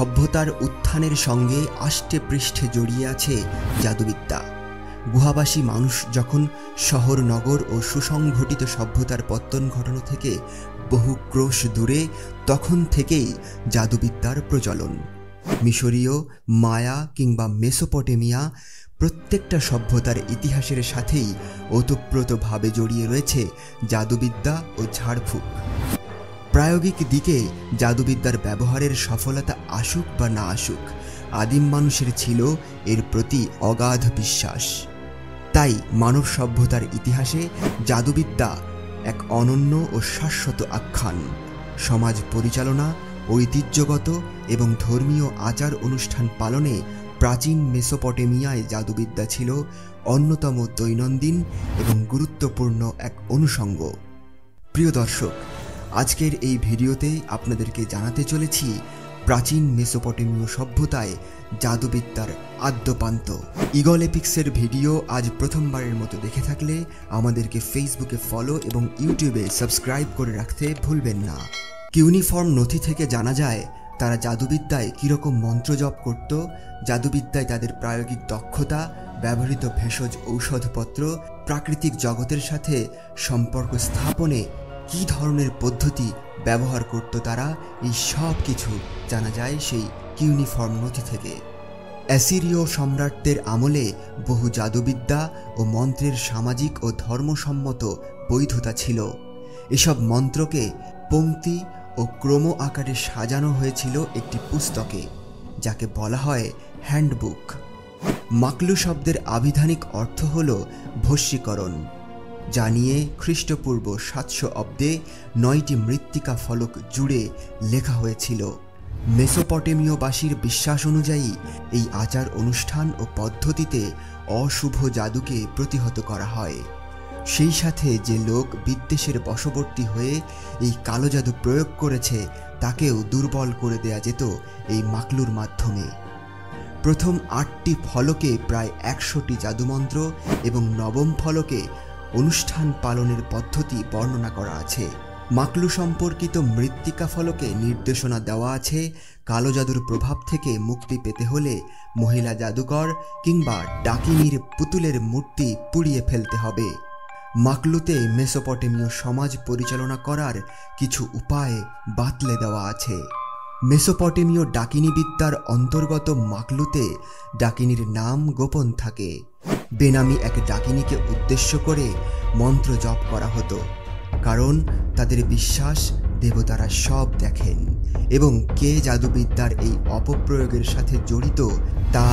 সভ্যতার উত্থানের সঙ্গে আষ্টে পৃষ্ঠে জড়িয়ে আছে জাদুবিদ্যা। গুহাবাসী মানুষ যখন শহর নগর ও সুসংগঠিত সভ্যতার পত্তন ঘটানো থেকে বহু ক্রোশ দূরে, তখন থেকেই জাদুবিদ্যার প্রচলন। মিশরীয়, মায়া কিংবা মেসোপটেমিয়া প্রত্যেকটা সভ্যতার ইতিহাসের সাথেই ওতপ্রোতভাবে জড়িয়ে রয়েছে জাদুবিদ্যা ও ঝাড়ফুঁক। প্রায়োগিক দিকে জাদুবিদ্যার ব্যবহারের সফলতা আসুক বা না আসুক, আদিম মানুষের ছিল এর প্রতি অগাধ বিশ্বাস। তাই মানব সভ্যতার ইতিহাসে জাদুবিদ্যা এক অনন্য ও শাশ্বত আখ্যান। সমাজ পরিচালনা, ঐতিহ্যগত এবং ধর্মীয় আচার অনুষ্ঠান পালনে প্রাচীন মেসোপটেমিয়ায় জাদুবিদ্যা ছিল অন্যতম দৈনন্দিন এবং গুরুত্বপূর্ণ এক অনুষঙ্গ। প্রিয় দর্শক, আজকের এই ভিডিওতে আপনাদেরকে জানাতে চলেছি প্রাচীন মেসোপটেমীয় সভ্যতায় জাদুবিদ্যার আদ্যোপান্ত। ইগল এপিক্সের ভিডিও আজ প্রথমবারের মতো দেখে থাকলে আমাদেরকে ফেসবুকে ফলো এবং ইউটিউবে সাবস্ক্রাইব করে রাখতে ভুলবেন না। কিউনিফর্ম নথি থেকে জানা যায় তারা জাদুবিদ্যায় কীরকম মন্ত্র জপ করত, জাদুবিদ্যায় তাদের প্রায়োগিক দক্ষতা, ব্যবহৃত ভেষজ ঔষধপত্র, প্রাকৃতিক জগতের সাথে সম্পর্ক স্থাপনে কী ধরনের পদ্ধতি ব্যবহার করত তারা, এই সব কিছু জানা যায় সেই কিউনিফর্ম নথি থেকে। অ্যাসিরীয় সম্রাটদের আমলে বহু জাদুবিদ্যা ও মন্ত্রের সামাজিক ও ধর্মসম্মত বৈধতা ছিল। এসব মন্ত্রকে পংক্তি ও ক্রম আকারে সাজানো হয়েছিল একটি পুস্তকে, যাকে বলা হয় হ্যান্ডবুক। মাকলু শব্দের আবিধানিক অর্থ হল ভস্মীকরণ, যা নিয়ে খ্রিস্টপূর্ব 700 অব্দে 9টি মৃত্তিকা ফলক জুড়ে লেখা হয়েছিল। মেসোপটেমীয়বাসীর বিশ্বাস অনুযায়ী এই আচার অনুষ্ঠান ও পদ্ধতিতে অশুভ জাদুকে প্রতিহত করা হয়। সেই সাথে যে লোক বিদ্বেষের বশবর্তী হয়ে এই কালো জাদু প্রয়োগ করেছে তাকেও দুর্বল করে দেয়া যেত এই মাকলুর মাধ্যমে। প্রথম 8টি ফলকে প্রায় 100টি জাদুমন্ত্র এবং নবম ফলকে অনুষ্ঠান পালনের পদ্ধতি বর্ণনা করা আছে। মাকলু সম্পর্কিত মৃত্তিকা ফলকে নির্দেশনা দেওয়া আছে কালো জাদুর প্রভাব থেকে মুক্তি পেতে হলে মহিলা জাদুকর কিংবা ডাকিনীর পুতুলের মূর্তি পুড়িয়ে ফেলতে হবে। মাকলুতে মেসোপটেমীয় সমাজ পরিচালনা করার কিছু উপায় বাতলে দেওয়া আছে। মেসোপটেমীয় ডাকিনী বিদ্যার অন্তর্গত মাকলুতে ডাকিনীর নাম গোপন থাকে। বেনামি এক ডাকিনীকে উদ্দেশ্য করে মন্ত্র জপ করা হতো, কারণ তাদের বিশ্বাস দেবতারা সব দেখেন এবং কে জাদুবিদ্যার এই অপপ্রয়োগের সাথে জড়িত তা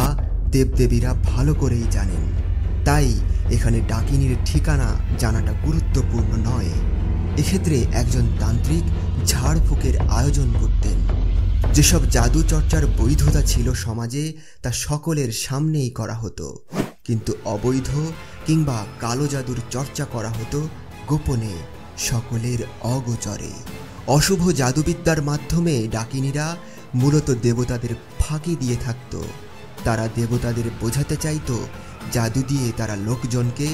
দেবদেবীরা ভালো করেই জানেন। তাই এখানে ডাকিনীর ঠিকানা জানাটা গুরুত্বপূর্ণ নয়। এক্ষেত্রে একজন তান্ত্রিক ঝাড়ফুঁকের আয়োজন করতেন। যেসব জাদু চর্চার বৈধতা ছিল সমাজে তা সকলের সামনেই করা হতো, কিন্তু অবৈধ কিংবা কালো জাদুর চর্চা করা হতো গোপনে, সকলের অগোচরে। অশুভ জাদুবিদ্যার মাধ্যমে ডাকিনীরা মূলত দেবতাদের ফাঁকি দিয়ে থাকত। তারা দেবতাদের বোঝাতে চাইত জাদু দিয়ে তারা লোকজনকে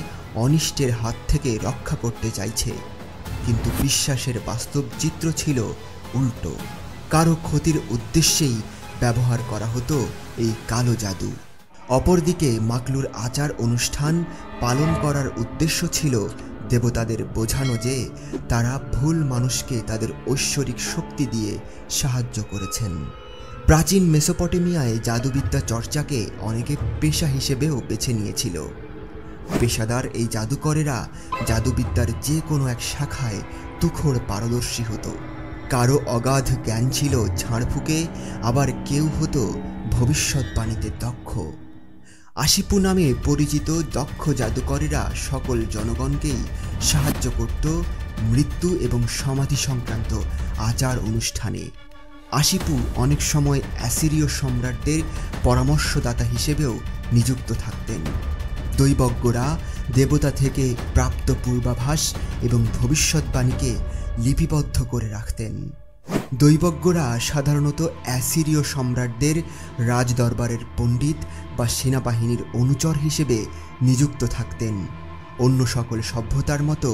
অনিষ্টের হাত থেকে রক্ষা করতে চাইছে, কিন্তু বিশ্বাসের বাস্তব চিত্র ছিল উল্টো। কারো ক্ষতির উদ্দেশ্যেই ব্যবহার করা হতো এই কালো জাদু। অপরদিকে মাকলুর আচার অনুষ্ঠান পালন করার উদ্দেশ্য ছিল দেবতাদের বোঝানো যে তারা ভুল মানুষকে তাদের ঐশ্বরিক শক্তি দিয়ে সাহায্য করেছেন। প্রাচীন মেসোপটেমিয়ায় জাদুবিদ্যা চর্চাকে অনেকে পেশা হিসেবেও বেছে নিয়েছিল। পেশাদার এই জাদুকরেরা জাদুবিদ্যার যে কোনো এক শাখায় তুখোড় পারদর্শী হতো। কারো অগাধ জ্ঞান ছিল ঝাড়ফুঁকে, আবার কেউ হতো ভবিষ্যৎবাণীতে দক্ষ। আশিপু নামে পরিচিত দক্ষ জাদুকরেরা সকল জনগণকেই সাহায্য করত মৃত্যু এবং সমাধি সংক্রান্ত আচার অনুষ্ঠানে। আশিপু অনেক সময় অ্যাসিরীয় সম্রাটদের পরামর্শদাতা হিসেবেও নিযুক্ত থাকতেন। দৈবজ্ঞরা দেবতা থেকে প্রাপ্ত পূর্বাভাস এবং ভবিষ্যৎবাণীকে লিপিবদ্ধ করে রাখতেন। দৈবজ্ঞরা সাধারণত অ্যাসিরীয় সম্রাটদের রাজদরবারের পণ্ডিত বা সেনাবাহিনীর অনুচর হিসেবে নিযুক্ত থাকতেন। অন্য সকল সভ্যতার মতো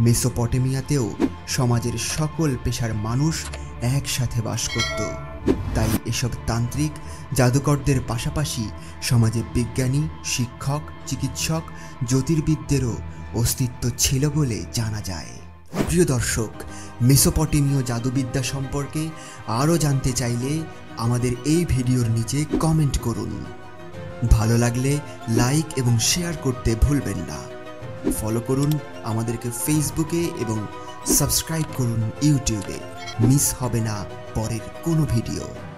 মেসোপটেমিয়াতেও সমাজের সকল পেশার মানুষ একসাথে বাস করত। তাই এসব তান্ত্রিক জাদুকরদের পাশাপাশি সমাজে বিজ্ঞানী, শিক্ষক, চিকিৎসক, জ্যোতির্বিদদেরও অস্তিত্ব ছিল বলে জানা যায়। প্রিয় দর্শক, মেসোপটেমীয় জাদুবিদ্যা সম্পর্কে আরও জানতে চাইলে আমাদের এই ভিডিওর নিচে কমেন্ট করুন। ভালো লাগলে লাইক এবং শেয়ার করতে ভুলবেন না। ফলো করুন আমাদেরকে ফেসবুকে এবং সাবস্ক্রাইব করুন ইউটিউবে। মিস হবে না পরের কোনো ভিডিও।